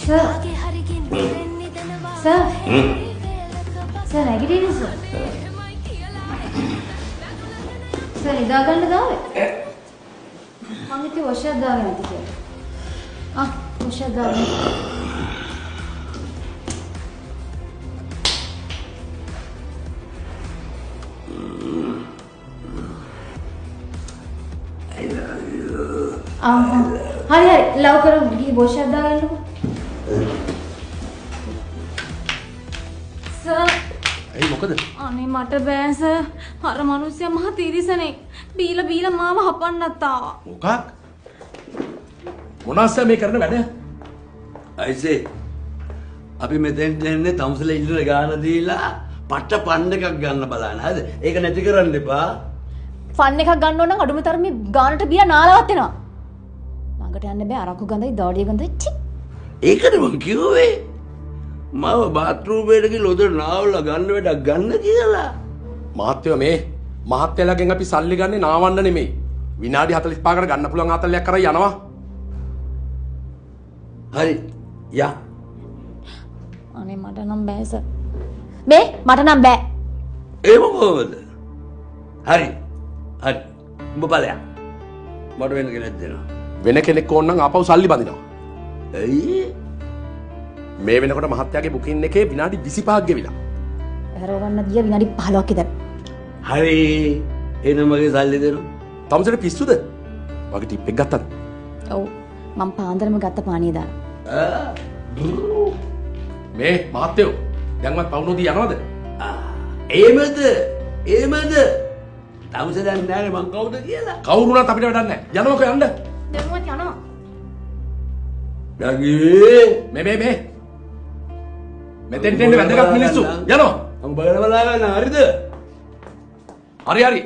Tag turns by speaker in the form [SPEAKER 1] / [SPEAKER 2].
[SPEAKER 1] Sir. Sir. Sir, නැගිටින්න sir. Sir, ඉදා ගන්න දාවේ. මං හිතුවේ wash එකක් දාගෙන නැති කියලා. wash එකක් දාගෙන. හරි ලව් කරමු ගිහින් wash එකක් දාගන්නකෝ. සර්
[SPEAKER 2] ඇයි මොකද?
[SPEAKER 1] අනේ මට බෑ සර්. අර මිනිස්සයා මහා තිරිසනෙක්. බීලා මාව හපන්නත් ආවා.
[SPEAKER 2] මොකක්? මොනවාද මේ කරන වැඩ?
[SPEAKER 3] අයිසේ අපි මෙතෙන් දෙන්නේ තමුසල ඉල්ලන ගාන දීලා පට්ට පන්න එකක් ගන්න බලන්න. හරිද? ඒක නැති කරන්න එපා.
[SPEAKER 1] ෆන් එකක් ගන්න ඕන නම් අඩුම තරමේ ගානට බීලා නාලවත් වෙනවා. ළඟට යන්න බෑ අරක්කු ගඳයි දාඩිය ගඳයි චි.
[SPEAKER 3] ඒකද මං කිව්වේ. මම බාත්රූම් එකට ගිහලා උදේ නාවලා ගන්න වැඩක් ගන්න කියලා.
[SPEAKER 2] මහත්තයෝ මේ මහත්තයලාගෙන් අපි සල්ලි ගන්නේ නාවන්න නෙමෙයි. විනාඩි 45කට ගන්න පුළුවන් ආතල්ලයක් කරලා යනවා.
[SPEAKER 3] හරි. යා.
[SPEAKER 1] අනේ මට නම් බෑ සර්. මේ මට නම් බෑ.
[SPEAKER 3] ඒක කොහොමද? හරි. හරි. උඹ බලයක්. මට වෙන කෙනෙක් දෙනවා.
[SPEAKER 2] වෙන කෙනෙක් ඕන නම් ආපහු සල්ලි බඳිනවා.
[SPEAKER 3] ඇයි?
[SPEAKER 2] මේ වෙනකොට මහත්තයාගේ බුකින් එකේ විනාඩි 25ක් ගෙවිලා.
[SPEAKER 1] හරවන්න ගිය විනාඩි 15ක් විතර.
[SPEAKER 3] හරි. එන මගේ සල්ලි දෙනවා.
[SPEAKER 2] තමසට පිස්සුද? වගේ ටිප් එක ගත්තද?
[SPEAKER 1] ඔව්. මම පාන්දරම ගත්ත පානිය දාලා.
[SPEAKER 2] මේ මහත්තයෝ දැන් මම පවුනෝදී යනවද?
[SPEAKER 3] එහෙමද? එහෙමද? තමුසේ දැන් නෑනේ මං කවුද කියලා.
[SPEAKER 2] කවුරුණත් අපිට වැඩක් නැහැ. යනවකෝ යන්න.
[SPEAKER 1] දැන්වත් යනවා.
[SPEAKER 3] යගී
[SPEAKER 2] මේ මෙතෙන් දෙන්න වැදගත් මිනිස්සු යනවා.
[SPEAKER 3] මම බලලා ගන්න හරිද?
[SPEAKER 2] හරි